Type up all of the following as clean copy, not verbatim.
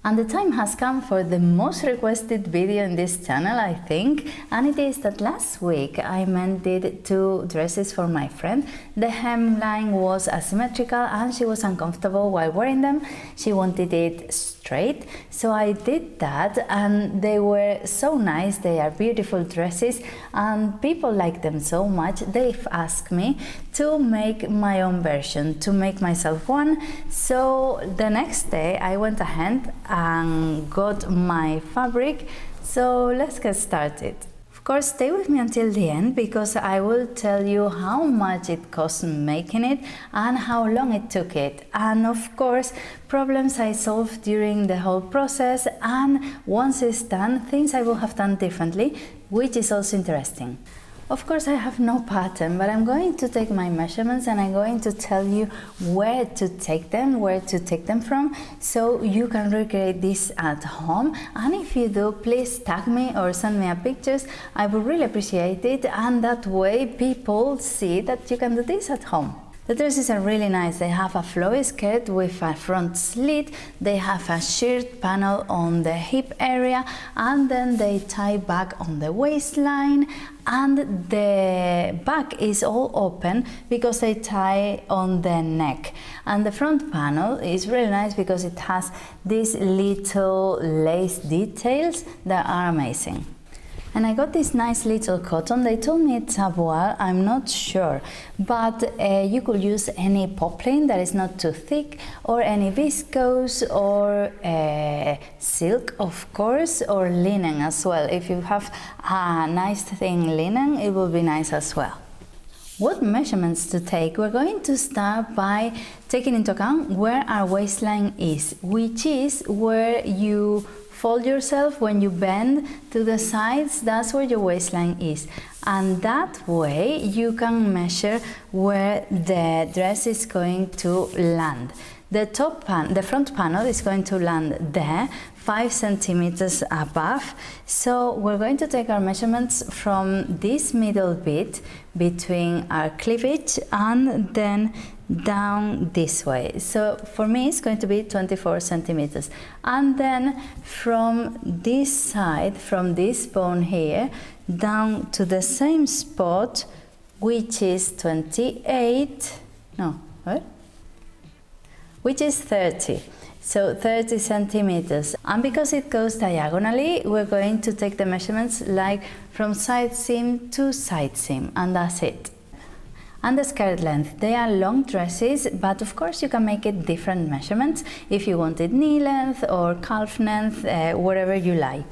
And the time has come for the most requested video in this channel, I think, and it is that last week I mended 2 dresses for my friend. The hemline was asymmetrical and she was uncomfortable while wearing them. She wanted it straight, so I did that, and they were so nice. They are beautiful dresses and people like them so much. They've asked me to make my own version, to make myself one. So the next day I went ahead and got my fabric, so let's get started. Of course, stay with me until the end because I will tell you how much it cost making it and how long it took it, and of course problems I solved during the whole process, and once it's done, things I will have done differently, which is also interesting. Of course, I have no pattern, but I'm going to take my measurements and I'm going to tell you where to take them from, so you can recreate this at home. And if you do, please tag me or send me a pictures. I would really appreciate it, and that way people see that you can do this at home. The dresses are really nice. They have a flowy skirt with a front slit, they have a sheared panel on the hip area, and then they tie back on the waistline, and the back is all open because they tie on the neck. And the front panel is really nice because it has these little lace details that are amazing. And I got this nice little cotton. They told me it's a voile, I'm not sure, but you could use any poplin that is not too thick, or any viscose, or silk of course, or linen as well. If you have a nice thin linen, it will be nice as well. What measurements to take? We're going to start by taking into account where our waistline is, which is where you fold yourself when you bend to the sides. That's where your waistline is, and that way you can measure where the dress is going to land. The front panel is going to land there, 5 centimeters above. So we're going to take our measurements from this middle bit between our cleavage and then down this way. So for me it's going to be 24 centimeters, and then from this side, from this bone here down to the same spot, which is 30, so 30 centimeters. And because it goes diagonally, we're going to take the measurements like from side seam to side seam, and that's it. And the skirt length, they are long dresses, but of course you can make it different measurements if you wanted knee length or calf length, whatever you like.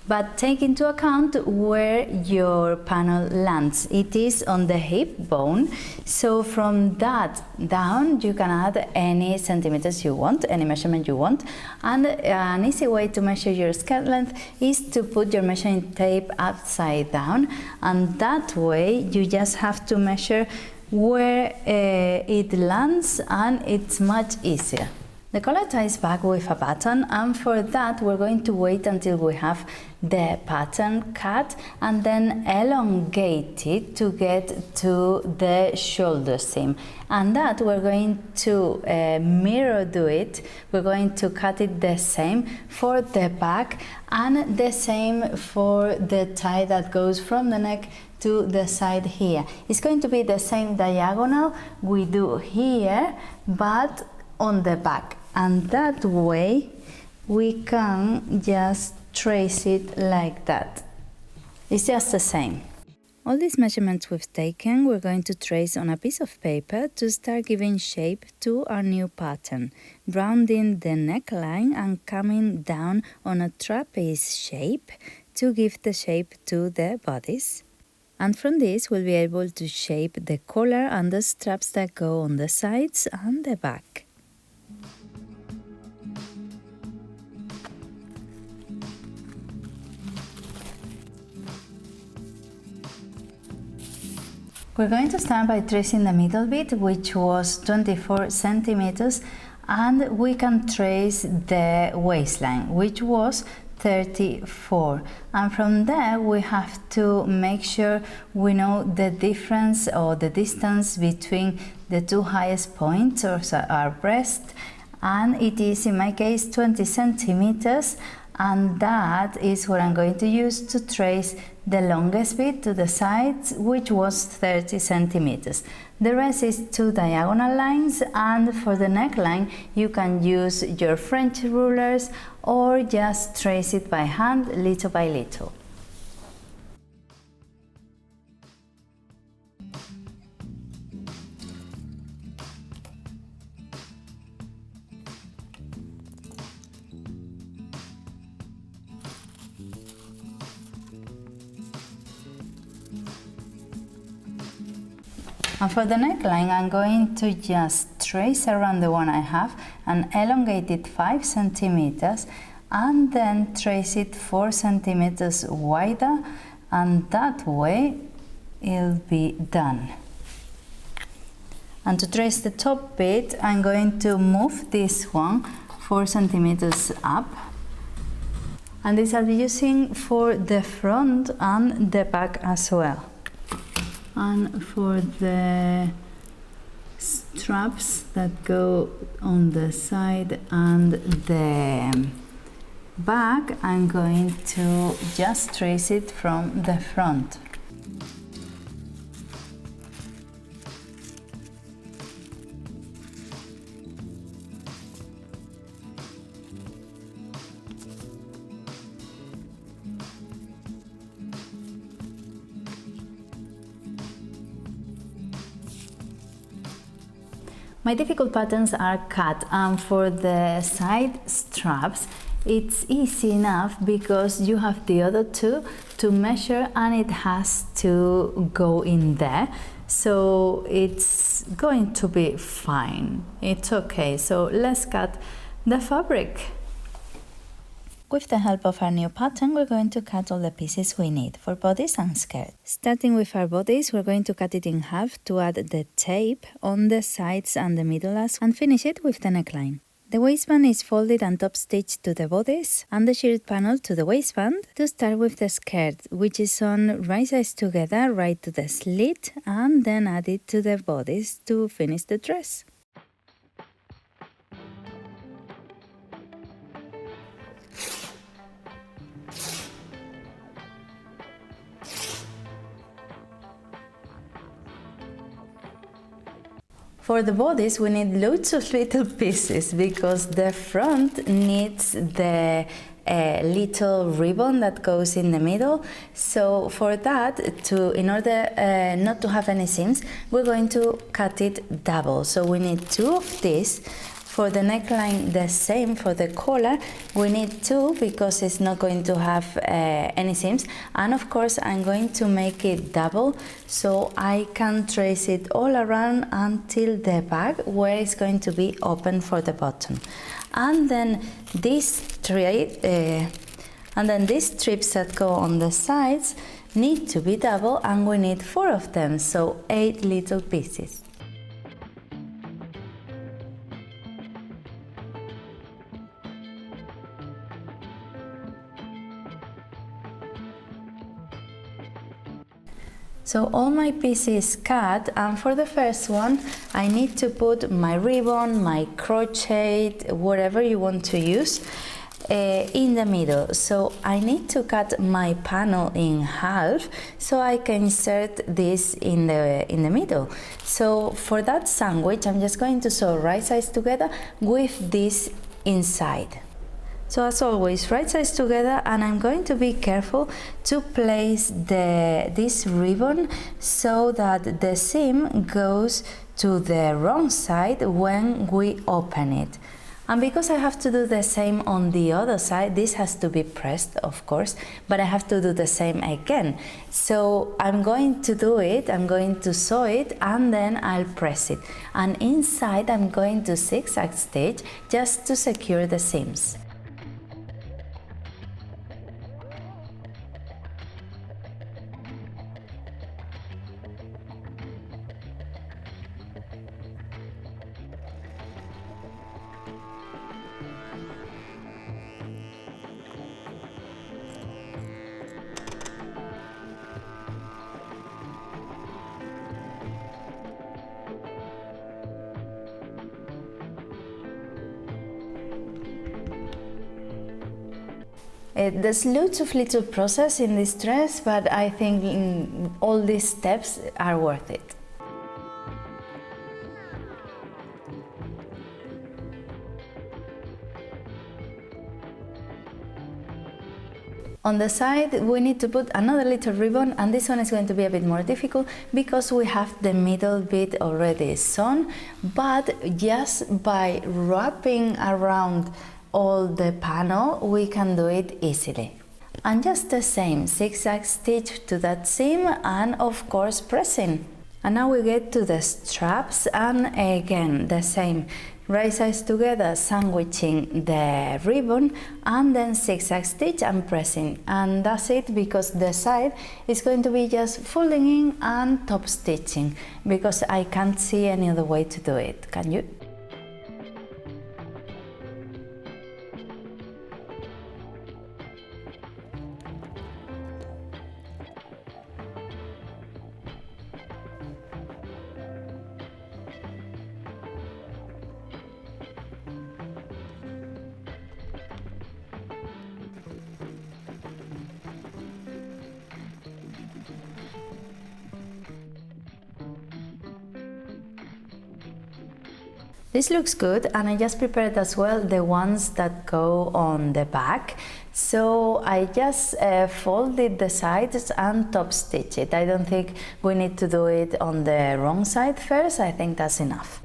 But take into account where your panel lands. It is on the hip bone, so from that down you can add any centimeters you want, any measurement you want. And an easy way to measure your skirt length is to put your measuring tape upside down, and that way you just have to measure where it lands, and it's much easier. The collar ties back with a button, and for that we're going to wait until we have the pattern cut and then elongate it to get to the shoulder seam. And that we're going to mirror do it. We're going to cut it the same for the back and the same for the tie that goes from the neck to the side here. It's going to be the same diagonal we do here, but on the back. And that way we can just trace it like that. It's just the same. All these measurements we've taken, we're going to trace on a piece of paper to start giving shape to our new pattern, rounding the neckline and coming down on a trapeze shape to give the shape to the bodice. And from this we'll be able to shape the collar and the straps that go on the sides and the back. We're going to start by tracing the middle bit, which was 24 centimeters, and we can trace the waistline, which was 34, and from there we have to make sure we know the difference or the distance between the 2 highest points, or our breast and it is in my case 20 centimeters, and that is what I'm going to use to trace the longest bit to the sides, which was 30 centimeters. The rest is 2 diagonal lines, and for the neckline you can use your French rulers or just trace it by hand little by little. And for the neckline, I'm going to just trace around the one I have and elongate it 5 centimeters, and then trace it 4 centimeters wider, and that way it'll be done. And to trace the top bit, I'm going to move this one 4 centimeters up, and this I'll be using for the front and the back as well. And for the straps that go on the side and the back, I'm going to just trace it from the front. My difficult patterns are cut, and for the side straps it's easy enough because you have the other two to measure and it has to go in there, so it's going to be fine. It's okay. So let's cut the fabric. With the help of our new pattern, we're going to cut all the pieces we need for bodice and skirt. Starting with our bodice, we're going to cut it in half to add the tape on the sides and the middle and finish it with the neckline. The waistband is folded and top stitched to the bodice and the shirred panel to the waistband. To start with the skirt, which is on right sides together right to the slit, and then add it to the bodice to finish the dress. For the bodice, we need loads of little pieces because the front needs the little ribbon that goes in the middle. So for that, in order not to have any seams, we're going to cut it double. So we need 2 of these. For the neckline, the same. For the collar, we need 2 because it's not going to have any seams. And of course, I'm going to make it double so I can trace it all around until the back where it's going to be open for the bottom. And then these strips that go on the sides need to be double, and we need 4 of them, so 8 little pieces. So all my pieces cut, and for the first one I need to put my ribbon, my crochet, whatever you want to use, in the middle. So I need to cut my panel in half so I can insert this in the middle. So for that sandwich, I'm just going to sew right sides together with this inside. So as always, right sides together, and I'm going to be careful to place this ribbon so that the seam goes to the wrong side when we open it. And because I have to do the same on the other side, this has to be pressed, of course, but I have to do the same again. So I'm going to do it, I'm going to sew it, and then I'll press it. And inside I'm going to zigzag stitch just to secure the seams. There's loads of little process in this dress, but I think all these steps are worth it. On the side we need to put another little ribbon, and this one is going to be a bit more difficult because we have the middle bit already sewn, but just by wrapping around all the panel we can do it easily. And just the same, zigzag stitch to that seam and of course pressing. And now we get to the straps, and again the same, right sides together, sandwiching the ribbon, and then zigzag stitch and pressing. And that's it, because the side is going to be just folding in and top stitching, because I can't see any other way to do it. Can you? This looks good, and I just prepared as well the ones that go on the back. So I just folded the sides and top stitch it. I don't think we need to do it on the wrong side first. I think that's enough.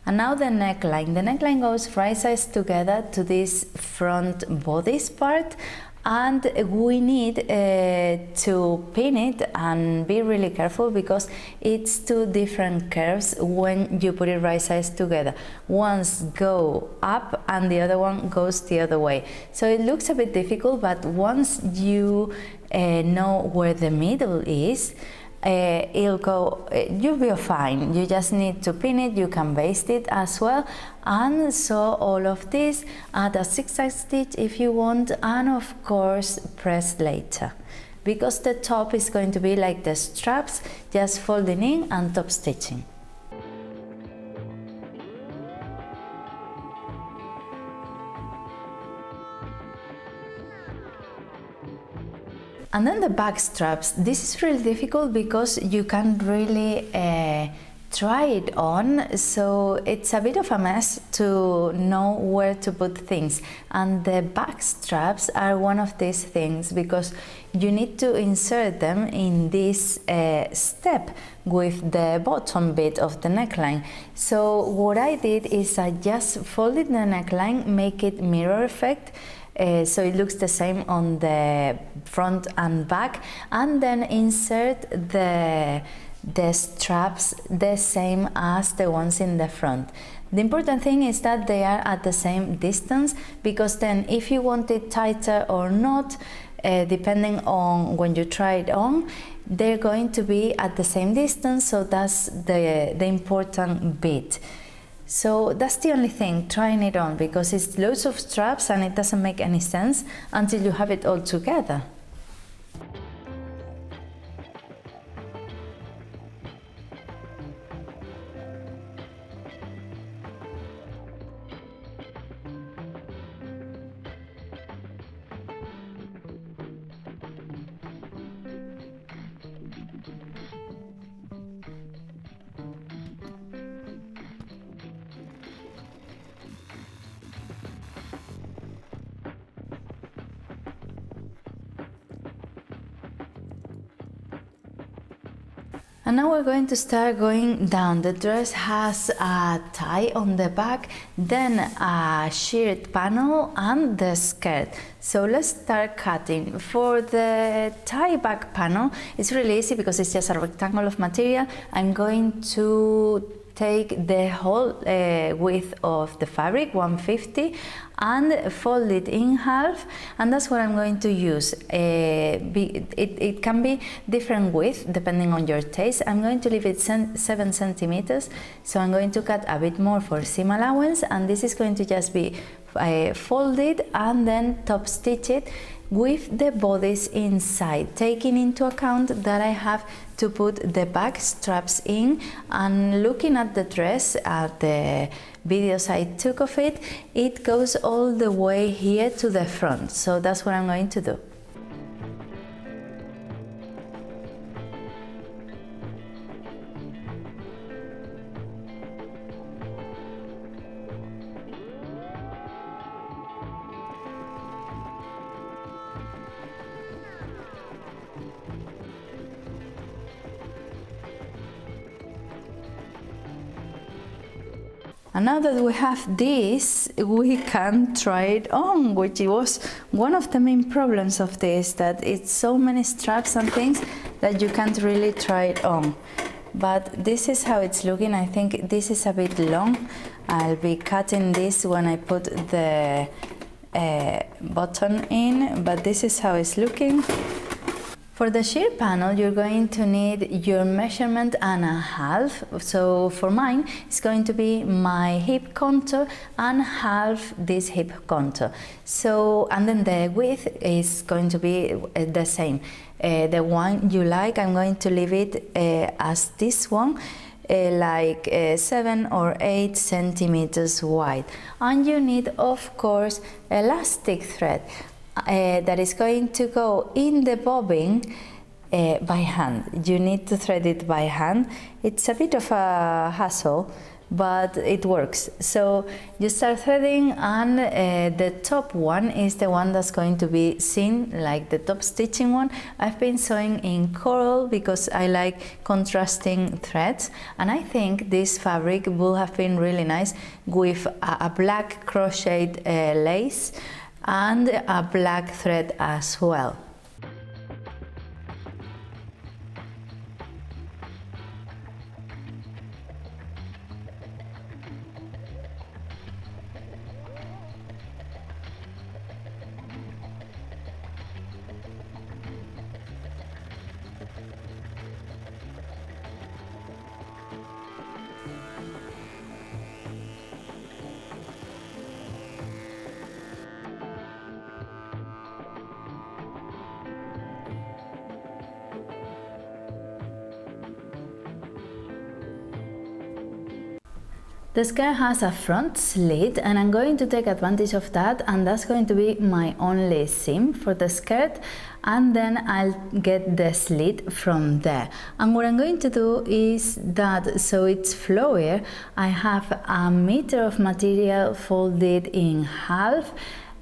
And now the neckline. The neckline goes right sides together to this front bodice part, and we need to pin it and be really careful because it's two different curves when you put it right sides together. One's go up and the other one goes the other way. So it looks a bit difficult, but once you know where the middle is, you'll be fine. You just need to pin it. You can baste it as well, and sew all of this, add a zigzag stitch if you want, and of course press later, because the top is going to be like the straps, just folding in and top stitching. And then the back straps. This is really difficult because you can't really try it on, so it's a bit of a mess to know where to put things. And the back straps are one of these things because you need to insert them in this step with the bottom bit of the neckline. So what I did is I just folded the neckline, make it mirror effect, so it looks the same on the front and back, and then insert the straps the same as the ones in the front. The important thing is that they are at the same distance, because then if you want it tighter or not, depending on when you try it on, they're going to be at the same distance, so that's the important bit. So that's the only thing, trying it on, because it's loads of straps and it doesn't make any sense until you have it all together. And now we're going to start going down. The dress has a tie on the back, then a shirred panel and the skirt. So let's start cutting. For the tie back panel, it's really easy because it's just a rectangle of material. I'm going to take the whole width of the fabric, 150, and fold it in half, and that's what I'm going to use. It can be different width depending on your taste. I'm going to leave it 7 centimeters, so I'm going to cut a bit more for seam allowance, and this is going to just be folded and then top stitch it with the bodice inside, taking into account that I have to put the back straps in, and looking at the dress, at the videos I took of it, it goes all the way here to the front, so that's what I'm going to do. And now that we have this, we can try it on, which was one of the main problems of this, that it's so many straps and things that you can't really try it on. But this is how it's looking. I think this is a bit long. I'll be cutting this when I put the button in, but this is how it's looking. For the sheer panel, you're going to need your measurement and a half. So for mine, it's going to be my hip contour and half this hip contour. So, and then the width is going to be the same. The one you like, I'm going to leave it as this one, like 7 or 8 centimeters wide. And you need, of course, elastic thread. That is going to go in the bobbin by hand. You need to thread it by hand. It's a bit of a hassle, but it works. So you start threading, and the top one is the one that's going to be seen, like the top stitching one. I've been sewing in coral because I like contrasting threads, and I think this fabric will have been really nice with a black crocheted lace and a black thread as well. The skirt has a front slit, and I'm going to take advantage of that, and that's going to be my only seam for the skirt, and then I'll get the slit from there. And what I'm going to do is that, so it's flowier, I have a meter of material folded in half,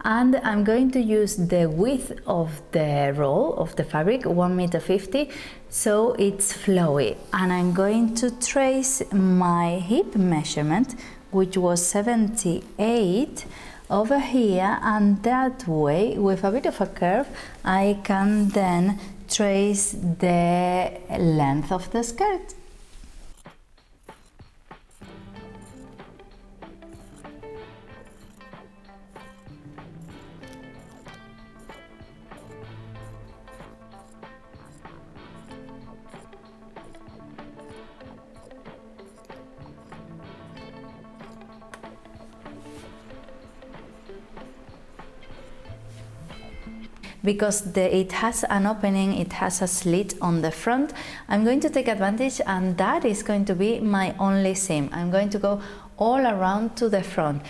and I'm going to use the width of the roll of the fabric, 1.50 meters, so it's flowy. And I'm going to trace my hip measurement, which was 78, over here, and that way, with a bit of a curve, I can then trace the length of the skirt. Because it has an opening, it has a slit on the front, I'm going to take advantage, and that is going to be my only seam. I'm going to go all around to the front,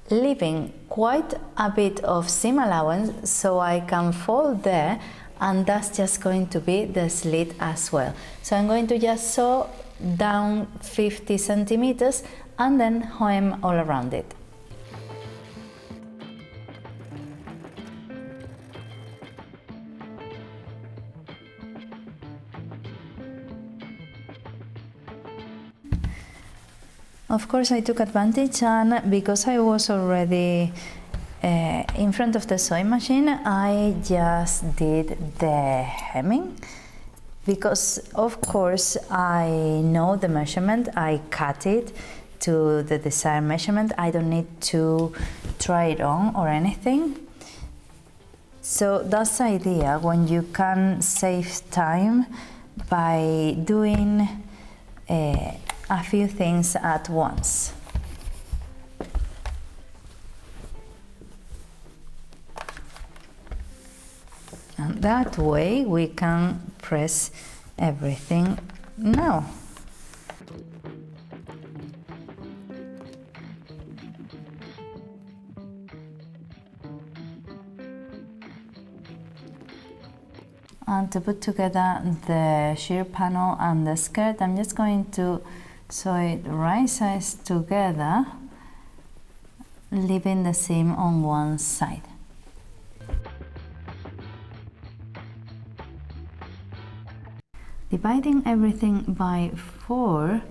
leaving quite a bit of seam allowance so I can fold there, and that's just going to be the slit as well. So I'm going to just sew down 50 centimeters and then hem all around it. Of course, I took advantage, and because I was already in front of the sewing machine, I just did the hemming, because of course I know the measurement, I cut it to the desired measurement, I don't need to try it on or anything. So that's the idea, when you can save time by doing a few things at once. And that way we can press everything now. And to put together the sheer panel and the skirt, I'm just going to sew it right sides together, leaving the seam on one side. Dividing everything by 4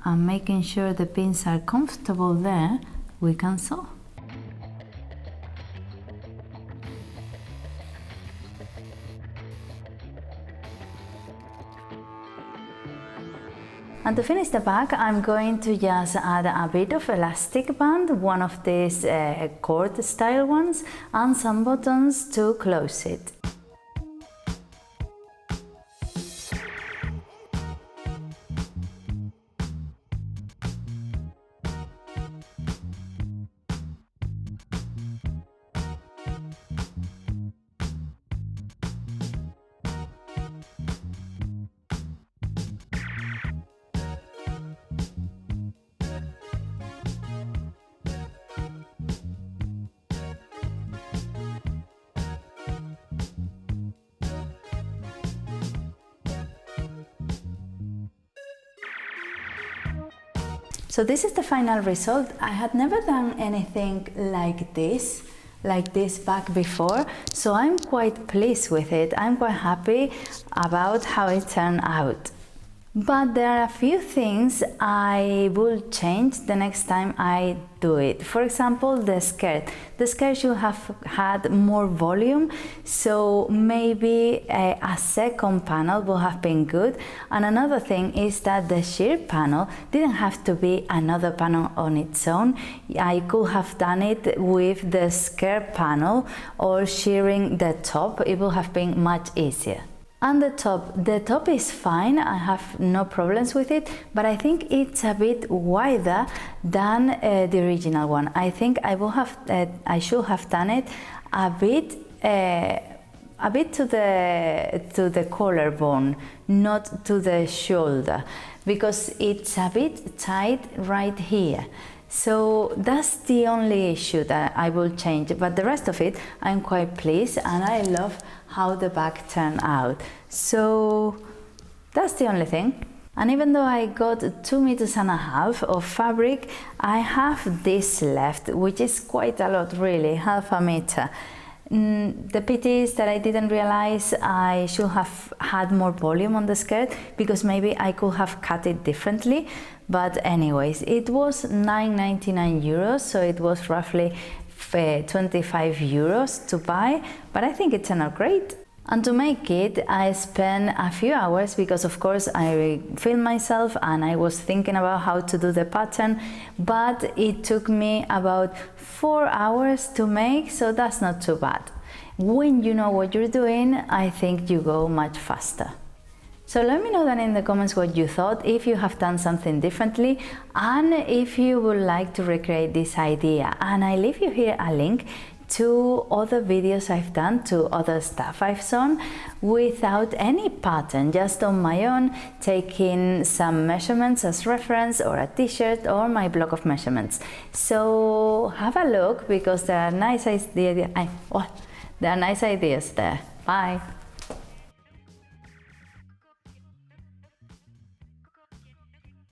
and making sure the pins are comfortable there, we can sew. And to finish the back, I'm going to just add a bit of elastic band, one of these cord style ones, and some buttons to close it. So this is the final result. I had never done anything like this back before, so I'm quite pleased with it. I'm quite happy about how it turned out. But there are a few things I will change the next time I do it. For example, the skirt. The skirt should have had more volume, so maybe a second panel would have been good. And another thing is that the sheer panel didn't have to be another panel on its own. I could have done it with the skirt panel or shearing the top. It would have been much easier. And the top is fine, I have no problems with it, but I think it's a bit wider than the original one. I think I should have done it a bit to the collarbone, not to the shoulder, because it's a bit tight right here. So that's the only issue that I will change, but the rest of it I'm quite pleased, and I love how the back turned out. So that's the only thing. And even though I got 2.5 meters of fabric, I have this left, which is quite a lot really, 0.5 meter. The pity is that I didn't realize I should have had more volume on the skirt, because maybe I could have cut it differently. But anyways, it was 9.99 euros, so it was roughly 25 euros to buy, but I think it turned out great. And to make it, I spent a few hours, because of course I filmed myself and I was thinking about how to do the pattern, but it took me about 4 hours to make, so that's not too bad. When you know what you're doing, I think you go much faster. So let me know then in the comments what you thought, if you have done something differently, and if you would like to recreate this idea. And I leave you here a link to other videos I've done, to other stuff I've sewn without any pattern, just on my own, taking some measurements as reference, or a t-shirt, or my block of measurements. So have a look, because there are nice ideas there. Bye!